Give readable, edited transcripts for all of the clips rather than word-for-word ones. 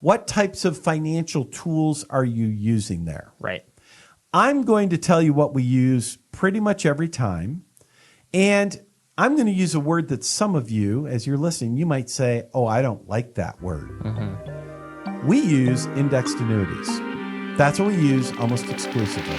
What types of financial tools are you using there? Right. I'm going to tell you what we use pretty much every time. And I'm going to use a word that some of you, as you're listening, you might say, oh, I don't like that word. Mm-hmm. We use indexed annuities. That's what we use almost exclusively.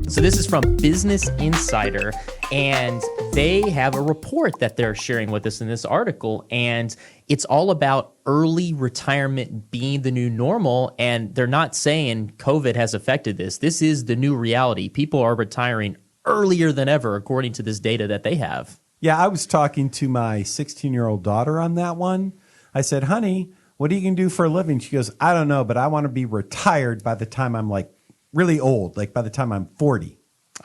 So this is from Business Insider, and they have a report that they're sharing with us in this article, and it's all about early retirement being the new normal, and they're not saying COVID has affected this. This is the new reality. People are retiring earlier than ever, according to this data that they have. Yeah, I was talking to my 16-year-old daughter on that one. I said, honey, what are you going to do for a living? She goes, I don't know, but I want to be retired by the time I'm like really old, like by the time I'm 40.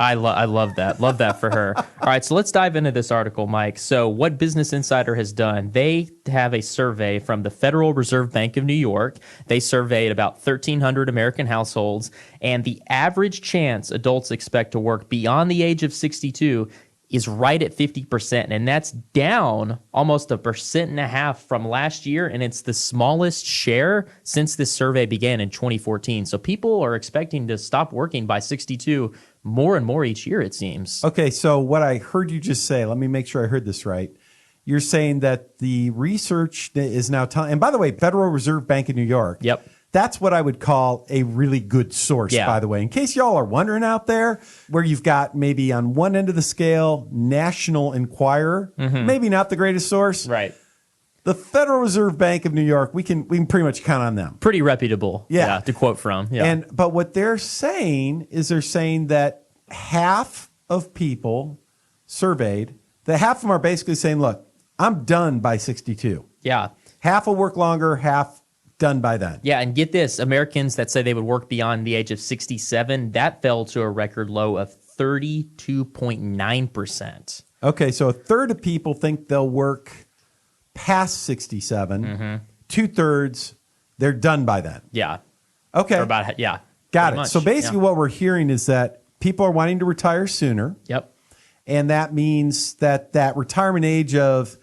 I love that. Love that for her. All right, so let's dive into this article, Mike. So what Business Insider has done, they have a survey from the Federal Reserve Bank of New York. They surveyed about 1,300 American households, and the average chance adults expect to work beyond the age of 62 is right at 50%, and that's down almost 1.5% from last year, and it's the smallest share since this survey began in 2014. So people are expecting to stop working by 62 more and more each year, it seems. Okay, so what I heard you just say, let me make sure I heard this right. You're saying that the research is now telling, and by the way, Federal Reserve Bank of New York. Yep. That's what I would call a really good source, by the way. In case y'all are wondering out there, where you've got maybe on one end of the scale, National Enquirer, maybe not the greatest source. Right. The Federal Reserve Bank of New York, we can pretty much count on them. Pretty reputable, to quote from. Yeah. But what they're saying is that half of people surveyed, half of them are basically saying, look, I'm done by 62. Yeah. Half will work longer, half done by then. Yeah, and get this, Americans that say they would work beyond the age of 67, that fell to a record low of 32.9%. Okay, so a third of people think they'll work past 67. Mm-hmm. 2/3, they're done by then. Yeah. Okay. Or about, yeah. Got it. Much. So basically what we're hearing is that people are wanting to retire sooner. Yep. And that means that retirement age of,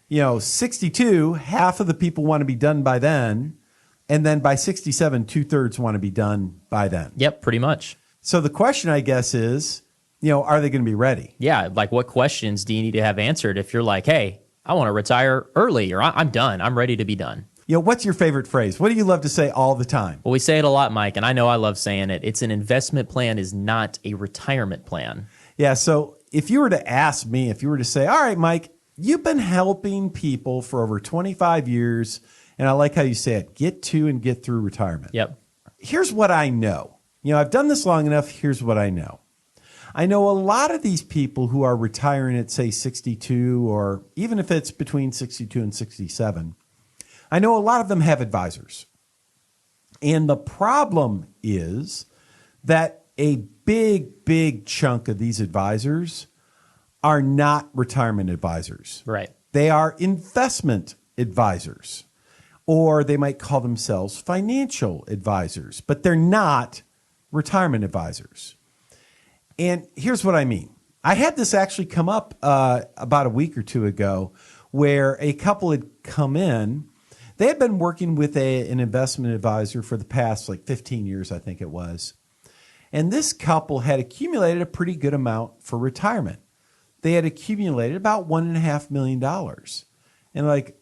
62, half of the people want to be done by then. And then by 67, 2/3 want to be done by then. Yep, pretty much. So the question, I guess, is, are they going to be ready? Yeah, like what questions do you need to have answered if you're like, hey, I want to retire early, or I'm done. I'm ready to be done. What's your favorite phrase? What do you love to say all the time? Well, we say it a lot, Mike, and I know I love saying it. It's an investment plan is not a retirement plan. Yeah, so if you were to ask me, if you were to say, all right, Mike, you've been helping people for over 25 years, and I like how you say it, get to and get through retirement. Yep. Here's what I know. I've done this long enough. Here's what I know. I know a lot of these people who are retiring at, say, 62, or even if it's between 62 and 67, I know a lot of them have advisors. And the problem is that a big, big chunk of these advisors are not retirement advisors. Right. They are investment advisors, or they might call themselves financial advisors, but they're not retirement advisors. And here's what I mean. I had this actually come up about a week or two ago where a couple had come in. They had been working with an investment advisor for the past 15 years, I think it was. And this couple had accumulated a pretty good amount for retirement. They had accumulated about $1.5 million. And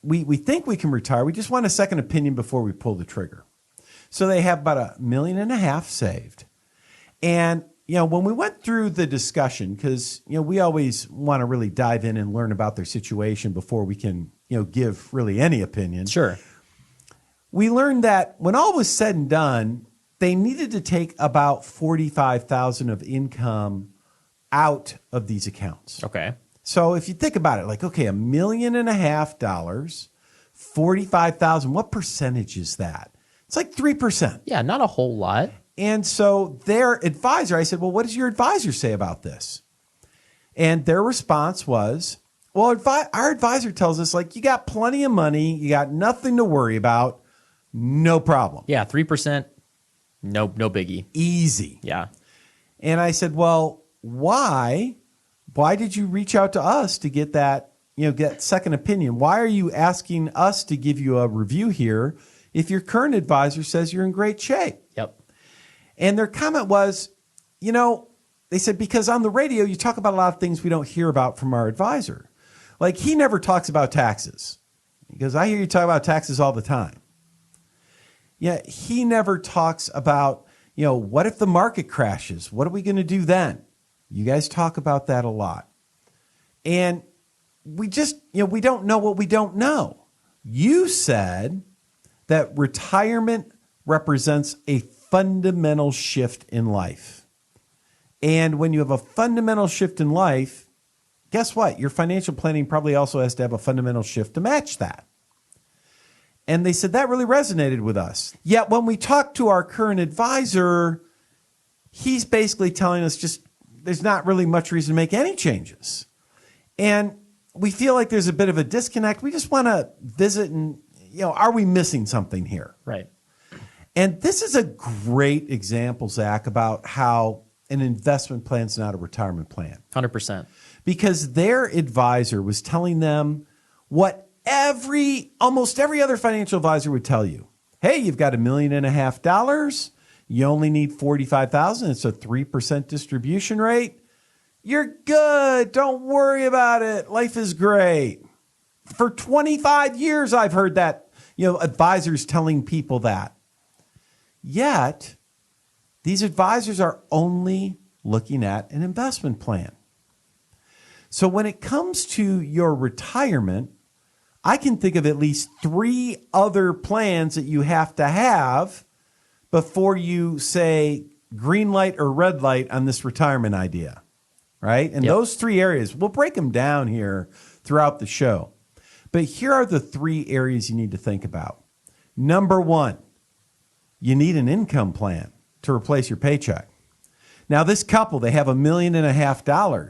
we think we can retire. We just want a second opinion before we pull the trigger. So they have about $1.5 million saved. And when we went through the discussion, because we always want to really dive in and learn about their situation before we can give really any opinion. Sure. We learned that when all was said and done, they needed to take about $45,000 of income out of these accounts. Okay. So if you think about it, $1.5 million, $45,000, what percentage is that? It's 3%. Yeah, not a whole lot. And so their advisor, I said, well, what does your advisor say about this? And their response was, well, our advisor tells us, you got plenty of money, you got nothing to worry about, no problem. Yeah, 3%, no biggie. Easy. Yeah. And I said, well, why why did you reach out to us to get that, get second opinion? Why are you asking us to give you a review here if your current advisor says you're in great shape? Yep. And their comment was, they said, because on the radio, you talk about a lot of things we don't hear about from our advisor. Like, he never talks about taxes, because I hear you talk about taxes all the time. Yeah, he never talks about, what if the market crashes? What are we going to do then? You guys talk about that a lot. And we just, we don't know what we don't know. You said that retirement represents a fundamental shift in life. And when you have a fundamental shift in life, guess what? Your financial planning probably also has to have a fundamental shift to match that. And they said that really resonated with us. Yet when we talked to our current advisor, he's basically telling us just there's not really much reason to make any changes. And we feel like there's a bit of a disconnect. We just want to visit and, are we missing something here? Right. And this is a great example, Zach, about how an investment plan is not a retirement plan. 100%. Because their advisor was telling them what almost every other financial advisor would tell you. Hey, you've got $1.5 million. You only need $45,000. It's a 3% distribution rate. You're good. Don't worry about it. Life is great. For 25 years, I've heard that, advisors telling people that. Yet, these advisors are only looking at an investment plan. So when it comes to your retirement, I can think of at least 3 other plans that you have to have before you say green light or red light on this retirement idea, right? And those 3 areas, we'll break them down here throughout the show. But here are the 3 areas you need to think about. Number 1, you need an income plan to replace your paycheck. Now, this couple, they have $1.5 million.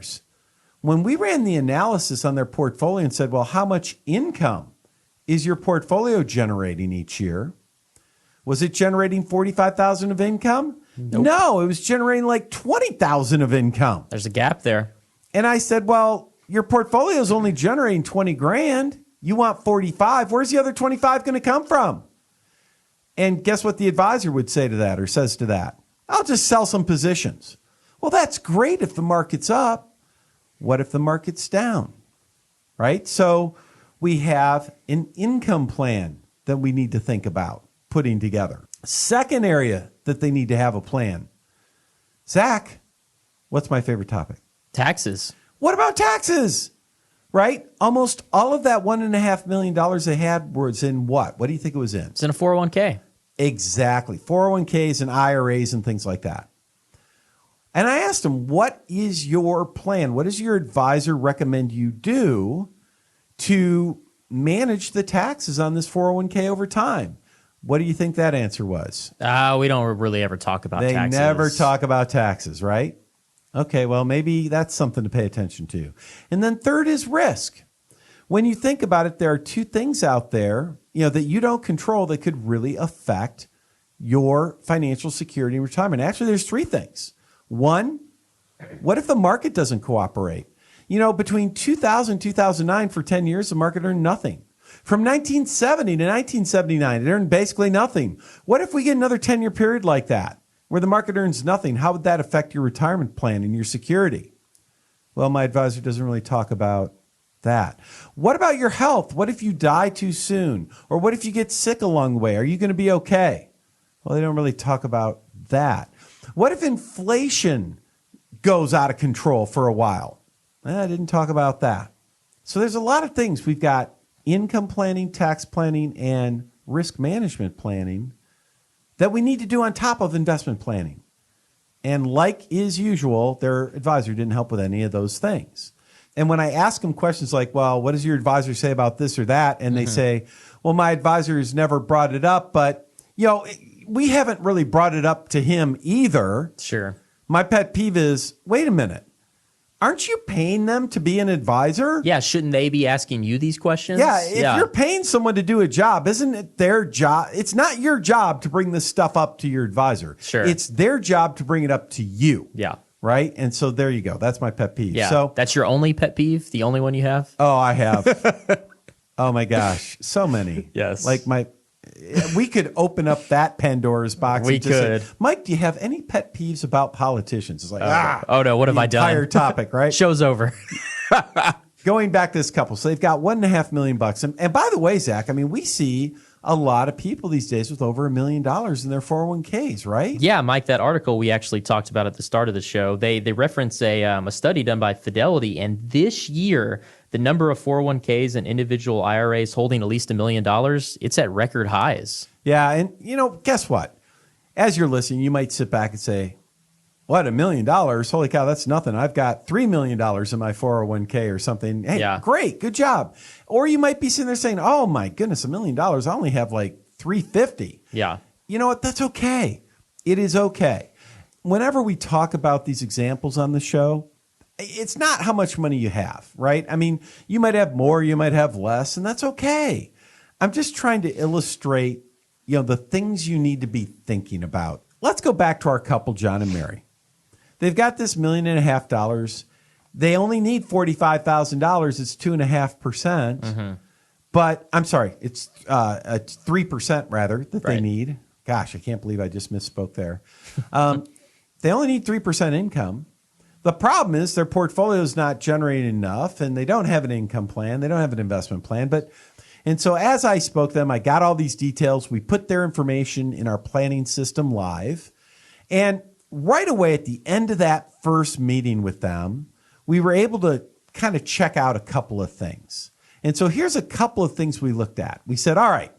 When we ran the analysis on their portfolio and said, well, how much income is your portfolio generating each year? Was it generating $45,000 of income? Nope. No, it was generating like $20,000 of income. There's a gap there. And I said, well, your portfolio is only generating 20 grand. You want 45. Where's the other 25 going to come from? And guess what the advisor would say to that or says to that? I'll just sell some positions. Well, that's great if the market's up. What if the market's down, right? So we have an income plan that we need to think about putting together. Second area that they need to have a plan. Zach, what's my favorite topic? Taxes. What about taxes, right? Almost all of that $1.5 million they had was in what? What do you think it was in? It's in a 401k. Exactly. 401ks and IRAs and things like that. And I asked him, what is your plan? What does your advisor recommend you do to manage the taxes on this 401k over time? What do you think that answer was? We don't really ever talk about taxes. They never talk about taxes, right? Okay, well, maybe that's something to pay attention to. And then third is risk. When you think about it, there are 2 things out there, that you don't control that could really affect your financial security and retirement. Actually, there's 3 things. 1, what if the market doesn't cooperate? Between 2000 and 2009, for 10 years, the market earned nothing. From 1970 to 1979, it earned basically nothing. What if we get another 10-year period like that, where the market earns nothing? How would that affect your retirement plan and your security? Well, my advisor doesn't really talk about that. What about your health? What if you die too soon? Or what if you get sick along the way? Are you going to be okay? Well, they don't really talk about that. What if inflation goes out of control for a while? I didn't talk about that. So there's a lot of things. We've got income planning, tax planning, and risk management planning that we need to do on top of investment planning. And like is usual, their advisor didn't help with any of those things. And when I ask them questions like, well, what does your advisor say about this or that? And they say, well, my advisor has never brought it up, but we haven't really brought it up to him either. Sure. My pet peeve is, wait a minute. Aren't you paying them to be an advisor? Yeah, shouldn't they be asking you these questions? Yeah, if you're paying someone to do a job, isn't it their job? It's not your job to bring this stuff up to your advisor. Sure. It's their job to bring it up to you. Yeah. right? And so there you go. That's my pet peeve. Yeah. So, That's your only pet peeve? The only one you have? oh, I have. Oh my gosh, so many. Yes. Like we could open up that Pandora's box. We and just could. say, Mike, do you have any pet peeves about politicians? It's like, oh no, what have I done? Entire topic, right? Show's over. Going back to this couple, so they've got $1.5 million. And by the way, Zach, I mean, we see a lot of people these days with over $1 million in their 401ks, right? Yeah, Mike, that article we actually talked about at the start of the show, they reference a study done by Fidelity, and this year, the number of 401ks and individual IRAs holding at least $1 million, it's at record highs. Yeah, and guess what? As you're listening, you might sit back and say, what, $1 million? Holy cow, that's nothing. I've got $3 million in my 401k or something. Hey, Yeah. Great, good job. Or you might be sitting there saying, oh my goodness, $1 million. I only have like 350. Yeah. You know what? That's okay. It is okay. Whenever we talk about these examples on the show, it's not how much money you have, right? I mean, you might have more, you might have less, and that's okay. I'm just trying to illustrate, the things you need to be thinking about. Let's go back to our couple, John and Mary. They've got this $1.5 million. They only need $45,000. It's 2.5%. Mm-hmm. But I'm sorry, it's 3% rather that they need. Gosh, I can't believe I just misspoke there. They only need 3% income. The problem is their portfolio is not generating enough, and they don't have an income plan. They don't have an investment plan. And so as I spoke to them, I got all these details. We put their information in our planning system live. And right away at the end of that first meeting with them, we were able to kind of check out a couple of things. And so here's a couple of things we looked at. We said, all right,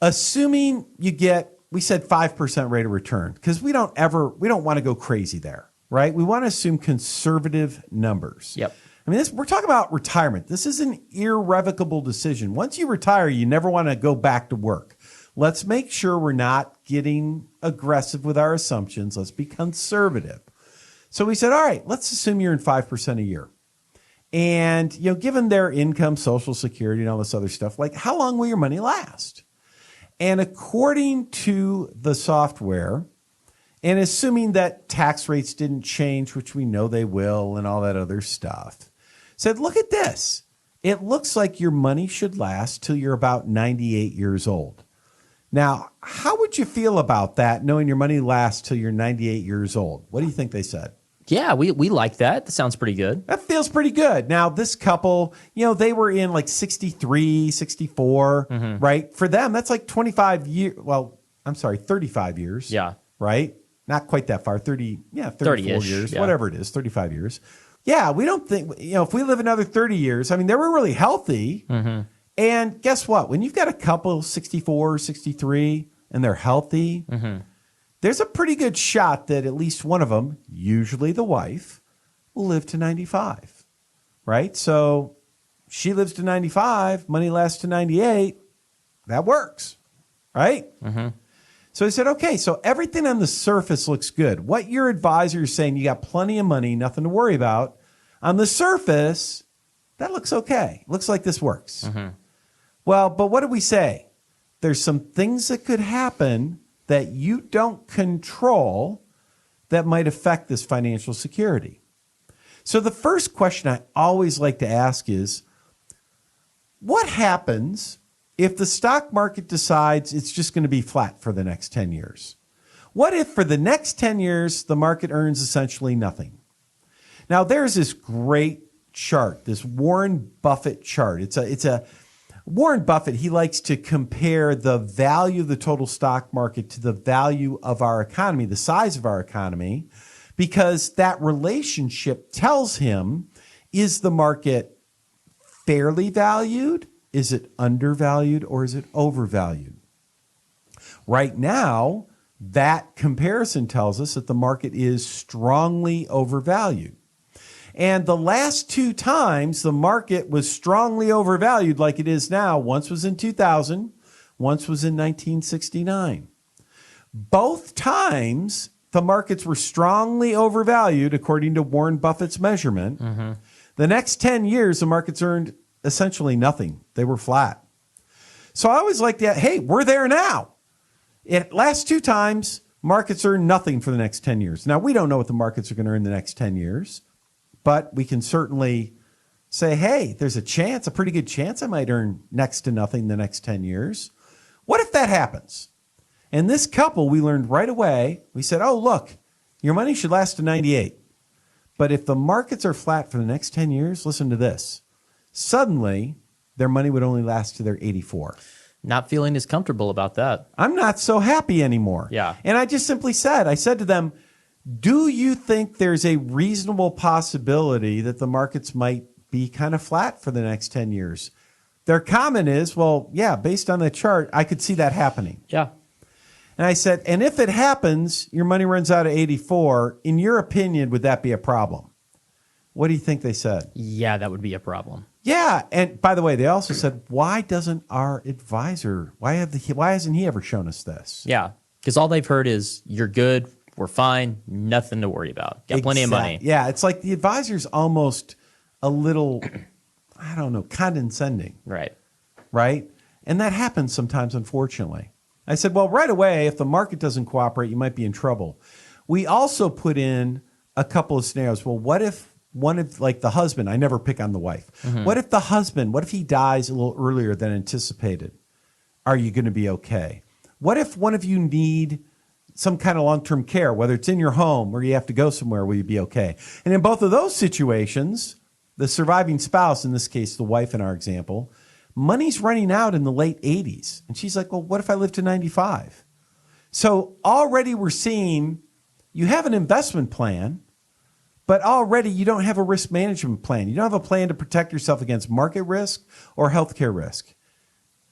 assuming you get, we said 5% rate of return, because we don't want to go crazy there, right? We want to assume conservative numbers. Yep. I mean, we're talking about retirement. This is an irrevocable decision. Once you retire, you never want to go back to work. Let's make sure we're not getting aggressive with our assumptions. Let's be conservative. So we said, all right, let's assume you're in 5% a year. And, given their income, Social Security, and all this other stuff, like how long will your money last? And according to the software, and assuming that tax rates didn't change, which we know they will, and all that other stuff, said, look at this. It looks like your money should last till you're about 98 years old. Now, how would you feel about that, knowing your money lasts till you're 98 years old? What do you think they said? Yeah, we like that. That sounds pretty good. That feels pretty good. Now, this couple, they were in like 63, 64, right? For them, that's like 25 years. Well, I'm sorry, 35 years. Yeah. Right? Not quite that far. 34 30-ish, years, yeah. whatever it is, 35 years. Yeah, we don't think, if we live another 30 years, I mean, they were really healthy. Mm-hmm. And guess what? When you've got a couple 64, 63, and they're healthy, there's a pretty good shot that at least one of them, usually the wife, will live to 95, right? So she lives to 95, money lasts to 98. That works, right? Mm-hmm. So he said, okay, so everything on the surface looks good. What your advisor is saying, you got plenty of money, nothing to worry about. On the surface, that looks okay. Looks like this works. Mm-hmm. Well, but what did we say? There's some things that could happen that you don't control that might affect this financial security. So the first question I always like to ask is, what happens if the stock market decides it's just going to be flat for the next 10 years? What if for the next 10 years, the market earns essentially nothing? Now, there's this great chart, this Warren Buffett chart. It's a Warren Buffett, he likes to compare the value of the total stock market to the value of our economy, the size of our economy, because that relationship tells him, is the market fairly valued? Is it undervalued, or is it overvalued? Right now, that comparison tells us that the market is strongly overvalued. And the last two times the market was strongly overvalued like it is now, once was in 2000, once was in 1969. Both times the markets were strongly overvalued according to Warren Buffett's measurement. Mm-hmm. The next 10 years, the markets earned essentially nothing. They were flat. So I always like that. Hey, we're there now. Last two times, markets earn nothing for the next 10 years. Now, we don't know what the markets are going to earn the next 10 years, but we can certainly say, hey, there's a pretty good chance I might earn next to nothing the next 10 years. What if that happens? And this couple, we learned right away, we said, oh, look, your money should last to 98. But if the markets are flat for the next 10 years, listen to this. Suddenly, their money would only last to their 84. Not feeling as comfortable about that. I'm not so happy anymore. Yeah. And I just simply said, I said to them, do you think there's a reasonable possibility that the markets might be kind of flat for the next 10 years? Their comment is, well, yeah, based on the chart, I could see that happening. Yeah. And I said, and if it happens, your money runs out at 84, in your opinion, would that be a problem? What do you think they said? Yeah, that would be a problem. Yeah. And by the way, they also said, why doesn't our advisor, why hasn't he ever shown us this? Yeah, because all they've heard is, you're good, we're fine, nothing to worry about. Got plenty of money. Yeah, it's like the advisor's almost a little, I don't know, condescending. Right. Right? And that happens sometimes, unfortunately. I said, well, right away, if the market doesn't cooperate, you might be in trouble. We also put in a couple of scenarios. Well, what if like the husband, I never pick on the wife. Mm-hmm. What if he dies a little earlier than anticipated? Are you going to be okay? What if one of you need some kind of long-term care, whether it's in your home or you have to go somewhere, will you be okay? And in both of those situations, the surviving spouse, in this case, the wife in our example, money's running out in the late 80s. And she's like, well, what if I live to 95? So already we're seeing you have an investment plan, but already you don't have a risk management plan. You don't have a plan to protect yourself against market risk or healthcare risk.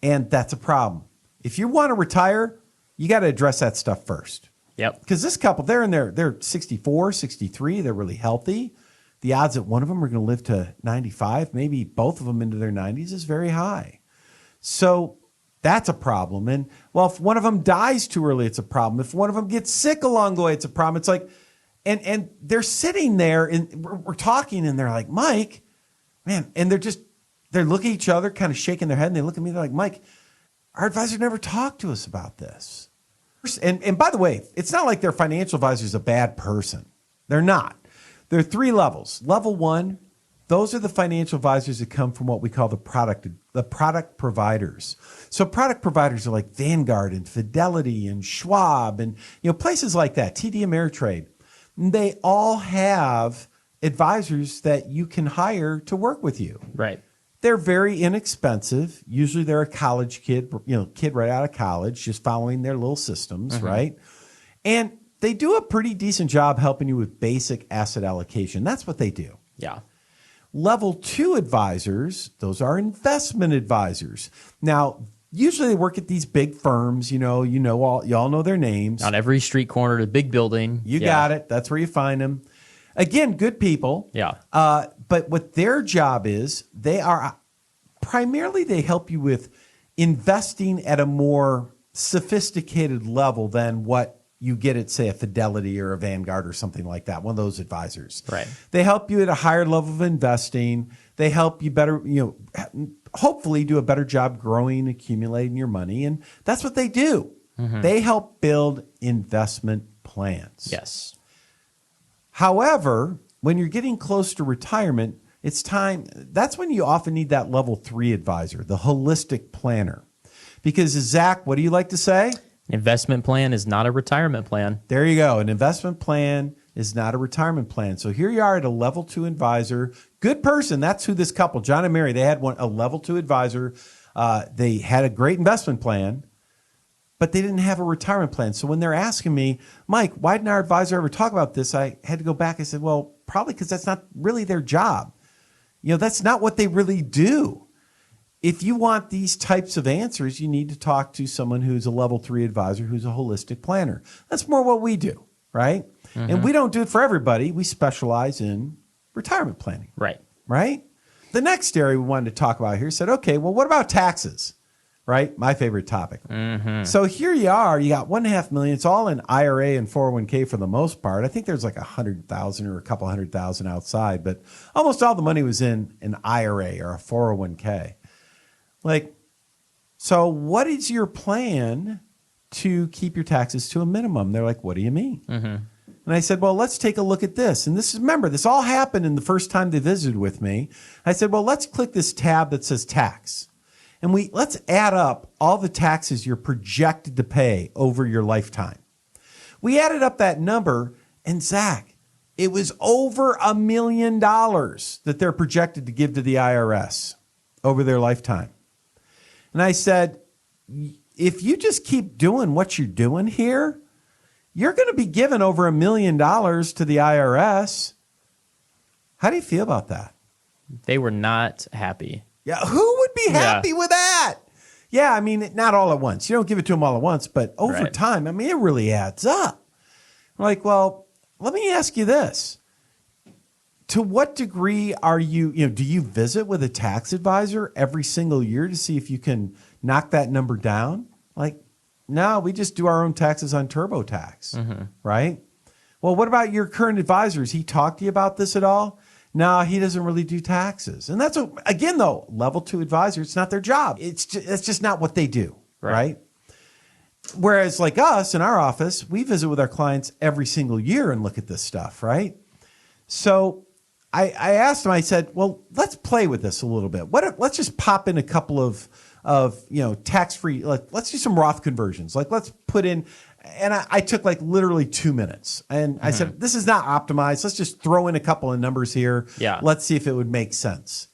And that's a problem. If you want to retire, you got to address that stuff first. Yep. Because this couple, they're 64, 63, they're really healthy. The odds that one of them are going to live to 95, maybe both of them into their 90s, is very high. So that's a problem. And, well, if one of them dies too early, it's a problem. If one of them gets sick along the way, it's a problem. It's like, and they're sitting there, and we're talking, and they're like, Mike, man, and they're looking at each other, kind of shaking their head, and they look at me, they're like, Mike, our advisor never talked to us about this. And by the way, it's not like their financial advisor is a bad person. They're not. There are three levels. Level one, those are the financial advisors that come from what we call the product providers. So product providers are like Vanguard and Fidelity and Schwab and places like that, TD Ameritrade. They all have advisors that you can hire to work with you. Right. They're very inexpensive. Usually they're a college kid, kid right out of college, just following their little systems, mm-hmm. right? And they do a pretty decent job helping you with basic asset allocation. That's what they do. Yeah. Level two advisors, those are investment advisors. Now, usually they work at these big firms, you all know their names. On every street corner, the big building. You got it. That's where you find them. Again, good people. Yeah. But what their job is, they help you with investing at a more sophisticated level than what you get at, say, a Fidelity or a Vanguard or something like that, one of those advisors. Right. They help you at a higher level of investing. They help you better, hopefully do a better job growing, accumulating your money. And that's what they do. Mm-hmm. They help build investment plans. Yes. However, when you're getting close to retirement, it's time. That's when you often need that level three advisor, the holistic planner. Because, Zach, what do you like to say? Investment plan is not a retirement plan. There you go. An investment plan is not a retirement plan. So here you are at a level two advisor. Good person. That's who this couple, John and Mary, they had a level two advisor. They had a great investment plan, but they didn't have a retirement plan. So when they're asking me, Mike, why didn't our advisor ever talk about this? I had to go back. I said, well, probably because that's not really their job. That's not what they really do. If you want these types of answers, you need to talk to someone who's a level three advisor, who's a holistic planner. That's more what we do, right? Mm-hmm. And we don't do it for everybody. We specialize in retirement planning. Right. Right? The next area we wanted to talk about here said, okay, well, what about taxes? Right? My favorite topic. Mm-hmm. So here you are. You got $1.5 million. It's all in IRA and 401k for the most part. I think there's like 100,000 or a couple 100,000 outside, but almost all the money was in an IRA or a 401k. So what is your plan to keep your taxes to a minimum. They're like, what do you mean? And I said, well, let's take a look at this. And remember, this all happened in the first time they visited with me. I said, well, let's click this tab that says tax. And let's add up all the taxes you're projected to pay over your lifetime. We added up that number, and Zach, it was over $1 million that they're projected to give to the IRS over their lifetime. And I said, if you just keep doing what you're doing here, you're going to be giving over $1 million to the IRS. How do you feel about that? They were not happy. Yeah, who would be happy with that? Yeah, I mean, not all at once. You don't give it to them all at once, but over time, I mean, it really adds up. I'm like, well, let me ask you this. To what degree are do you visit with a tax advisor every single year to see if you can knock that number down? Like, no, we just do our own taxes on TurboTax, right? Well, what about your current advisor? Has he talked to you about this at all? No, he doesn't really do taxes. And that's, again, though, level 2 advisor, it's not their job. It's just not what they do, right? Whereas like us in our office, we visit with our clients every single year and look at this stuff, right? So I asked him, I said, well, let's play with this a little bit. Let's just pop in a couple of tax-free, let's do some Roth conversions. Like let's put in, and I took like literally 2 minutes. And I said, this is not optimized. Let's just throw in a couple of numbers here. Yeah. Let's see if it would make sense.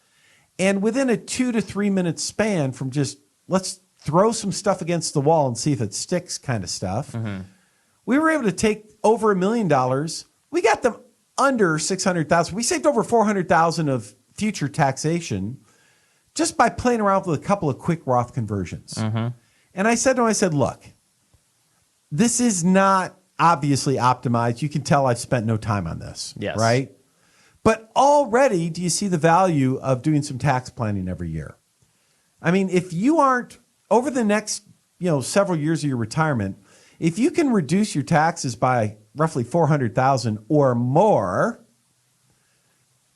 And within a 2 to 3 minute span from just, let's throw some stuff against the wall and see if it sticks kind of stuff, we were able to take over $1 million. We got them under $600,000. We saved over $400,000 of future taxation just by playing around with a couple of quick Roth conversions. And I said to him, look, this is not obviously optimized. You can tell I've spent no time on this, right? But already, do you see the value of doing some tax planning every year? I mean, if you aren't, over the next several years of your retirement, if you can reduce your taxes by roughly $400,000 or more,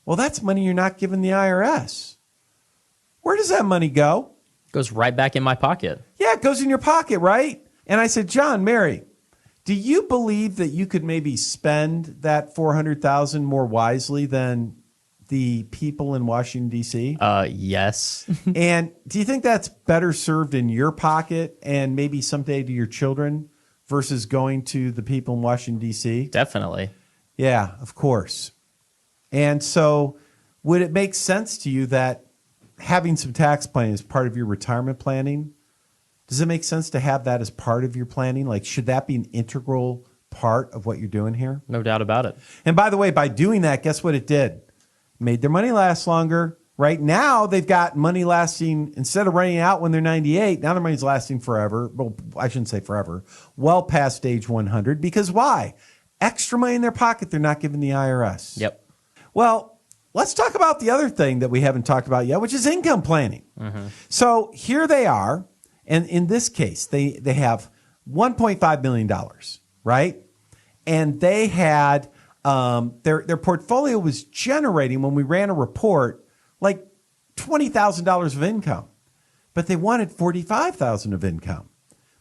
well, that's money you're not giving the IRS. Where does that money go? Goes right back in my pocket. Yeah, it goes in your pocket, right? And I said, John, Mary, do you believe that you could maybe spend that $400,000 more wisely than the people in Washington, D.C.? Yes. And do you think that's better served in your pocket and maybe someday to your children versus going to the people in Washington, D.C.? Definitely. Yeah, of course. And so would it make sense to you that having some tax planning as part of your retirement planning, does it make sense to have that as part of your planning? Like, should that be an integral part of what you're doing here? No doubt about it. And by the way, by doing that, guess what it did? Made their money last longer. Right now, they've got money lasting, instead of running out when they're 98, now their money's lasting forever. Well, I shouldn't say forever. Well past age 100. Because why? Extra money in their pocket they're not giving the IRS. Yep. Well, let's talk about the other thing that we haven't talked about yet, which is income planning. So here they are. And in this case, they have $1.5 million, right? And they had their portfolio was generating, when we ran a report, like $20,000 of income. But they wanted $45,000 of income.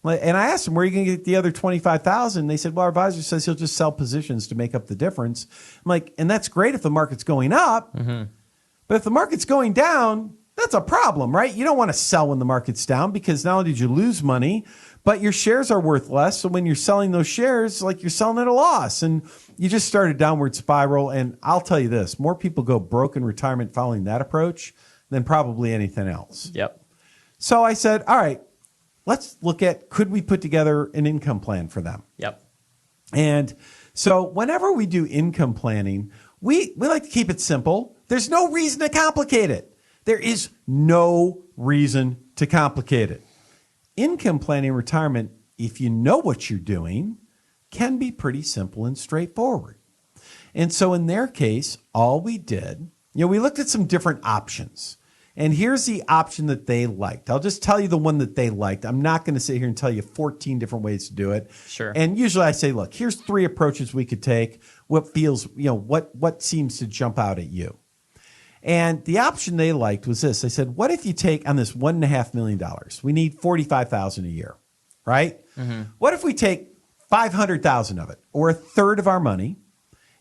And I asked them, where are you going to get the other $25,000? They said, well, our advisor says he'll just sell positions to make up the difference. I'm like, and that's great if the market's going up. But if the market's going down, that's a problem, right? You don't want to sell when the market's down, because not only did you lose money, but your shares are worth less. So when you're selling those shares, like, you're selling at a loss, and you just start a downward spiral. And I'll tell you this, more people go broke in retirement following that approach than probably anything else. Yep. So I said, all right, let's look at, could we put together an income plan for them? Yep. And so whenever we do income planning, we like to keep it simple. There's no reason to complicate it. There is no reason to complicate it. Income planning in retirement, if you know what you're doing, can be pretty simple and straightforward. And so in their case, all we did, we looked at some different options. And here's the option that they liked. I'll just tell you the one that they liked. I'm not going to sit here and tell you 14 different ways to do it. Sure. And usually I say, look, here's 3 approaches we could take. What feels, what seems to jump out at you? And the option they liked was this. They said, what if you take on this $1.5 million? We need $45,000 a year, right? What if we take 500,000 of it, or a third of our money,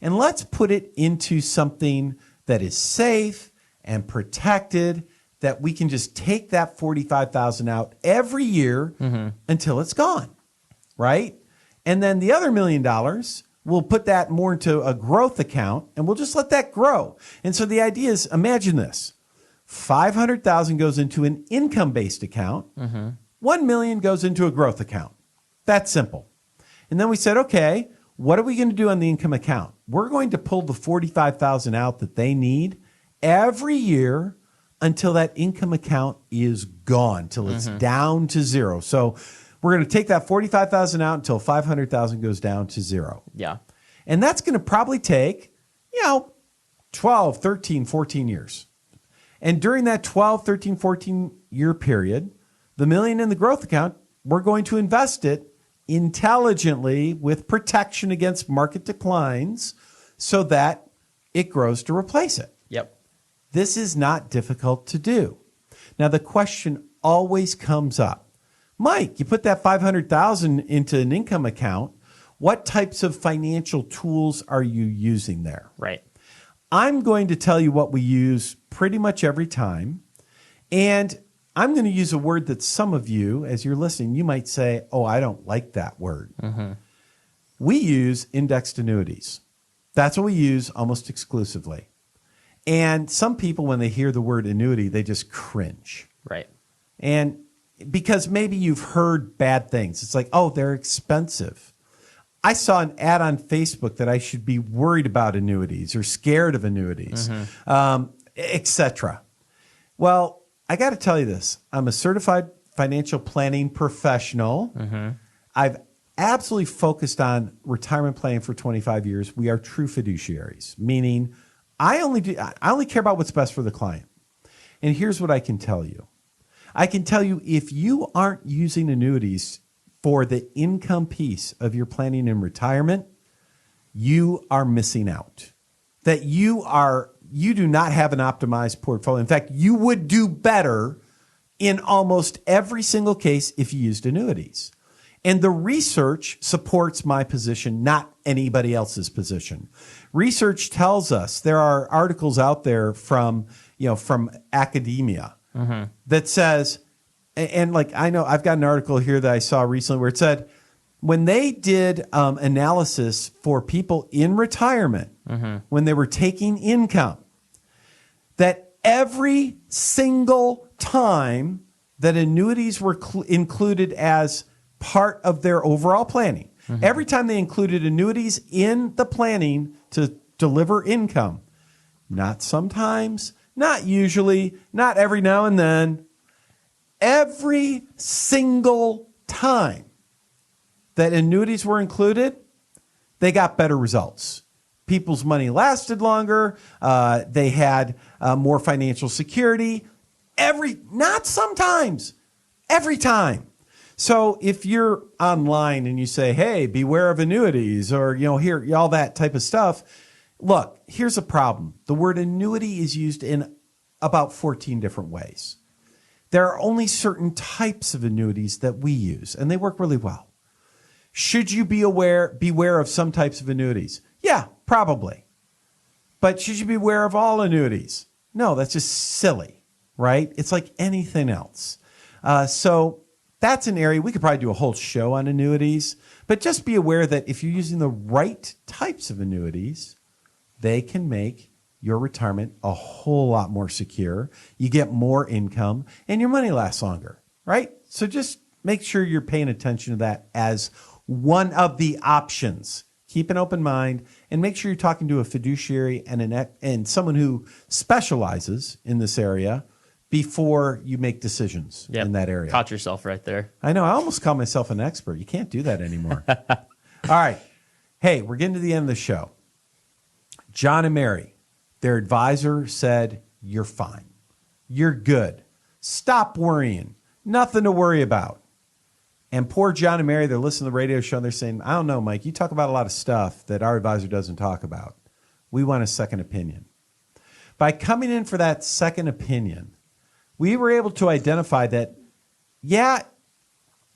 and let's put it into something that is safe and protected, that we can just take that 45,000 out every year until it's gone, right? And then the other $1 million, we'll put that more into a growth account, and we'll just let that grow. And so the idea is, imagine this: 500,000 goes into an income-based account, 1 million goes into a growth account. That's simple. And then we said, okay, what are we going to do on the income account? We're going to pull the 45,000 out that they need every year until that income account is gone, till it's down to zero. So we're going to take that 45,000 out until 500,000 goes down to zero. Yeah. And that's going to probably take, 12, 13, 14 years. And during that 12, 13, 14 year period, the $1 million in the growth account, we're going to invest it intelligently with protection against market declines so that it grows to replace it. Yep. This is not difficult to do. Now, the question always comes up: Mike, you put that 500,000 into an income account. What types of financial tools are you using there? Right. I'm going to tell you what we use pretty much every time. And I'm going to use a word that some of you, as you're listening, you might say, oh, I don't like that word. We use indexed annuities. That's what we use almost exclusively. And some people, when they hear the word annuity, they just cringe. Right. And because maybe you've heard bad things. It's like, oh, they're expensive. I saw an ad on Facebook that I should be worried about annuities or scared of annuities, etc. Well, I got to tell you this. I'm a certified financial planning professional. I've absolutely focused on retirement planning for 25 years. We are true fiduciaries, meaning I only care about what's best for the client. And here's what I can tell you. I can tell you, if you aren't using annuities for the income piece of your planning in retirement, you are missing out. That you do not have an optimized portfolio. In fact, you would do better in almost every single case if you used annuities. And the research supports my position, not anybody else's position. Research tells us, there are articles out there from academia that says, and like I know I've got an article here that I saw recently where it said, when they did analysis for people in retirement, when they were taking income, that every single time that annuities were included as part of their overall planning, every time they included annuities in the planning to deliver income, not sometimes, not usually, not every now and then, every single time that annuities were included, they got better results. People's money lasted longer. They had more financial security. Not sometimes, every time. So if you're online and you say, hey, beware of annuities, or, here, all that type of stuff, look, here's a problem. The word annuity is used in about 14 different ways. There are only certain types of annuities that we use, and they work really well. Should you beware of some types of annuities? Yeah, probably. But should you beware of all annuities? No, that's just silly, right? It's like anything else. So that's an area we could probably do a whole show on annuities, but just be aware that if you're using the right types of annuities, they can make your retirement a whole lot more secure. You get more income and your money lasts longer, right? So just make sure you're paying attention to that as one of the options. Keep an open mind and make sure you're talking to a fiduciary and someone who specializes in this area before you make decisions in that area. Caught yourself right there. I know. I almost call myself an expert. You can't do that anymore. All right. Hey, we're getting to the end of the show. John and Mary, their advisor said, you're fine. You're good. Stop worrying. Nothing to worry about. And poor John and Mary, they're listening to the radio show and they're saying, I don't know, Mike, you talk about a lot of stuff that our advisor doesn't talk about. We want a second opinion. By coming in for that second opinion, we were able to identify that,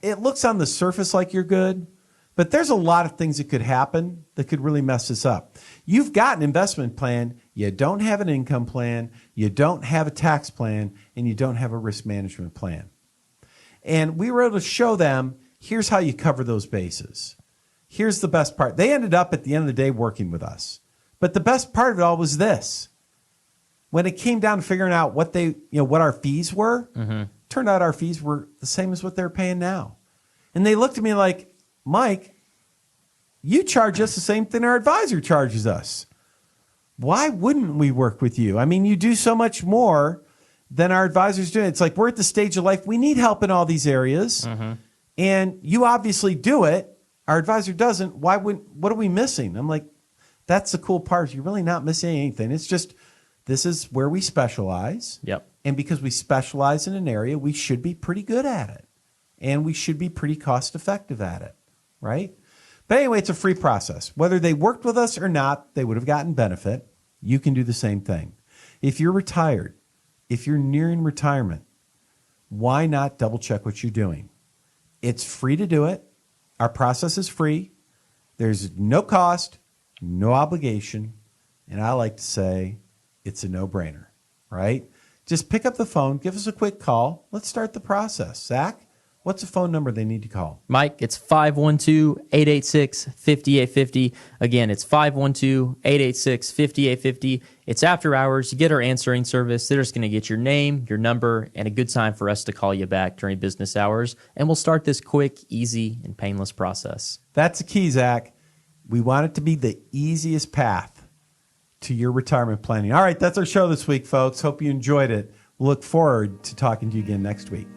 it looks on the surface like you're good, but there's a lot of things that could happen that could really mess this up. You've got an investment plan, you don't have an income plan, you don't have a tax plan, and you don't have a risk management plan. And we were able to show them, here's how you cover those bases. Here's the best part. They ended up at the end of the day working with us. But the best part of it all was this. When it came down to figuring out what what our fees were, turned out our fees were the same as what they're paying now. And they looked at me like, Mike, you charge us the same thing our advisor charges us. Why wouldn't we work with you? I mean, you do so much more than our advisors do. It's like we're at the stage of life, we need help in all these areas. And you obviously do it. Our advisor doesn't. What are we missing? I'm like, that's the cool part. You're really not missing anything. It's just, this is where we specialize. Yep. And because we specialize in an area, we should be pretty good at it. And we should be pretty cost effective at it. Right? But anyway, it's a free process. Whether they worked with us or not, they would have gotten benefit. You can do the same thing. If you're retired, if you're nearing retirement, why not double check what you're doing? It's free to do it. Our process is free. There's no cost, no obligation. And I like to say it's a no-brainer, right? Just pick up the phone, give us a quick call. Let's start the process. Zach, what's the phone number they need to call? Mike, it's 512-886-5850. Again, it's 512-886-5850. It's after hours. You get our answering service. They're just going to get your name, your number, and a good time for us to call you back during business hours. And we'll start this quick, easy, and painless process. That's the key, Zach. We want it to be the easiest path to your retirement planning. All right, that's our show this week, folks. Hope you enjoyed it. We'll look forward to talking to you again next week.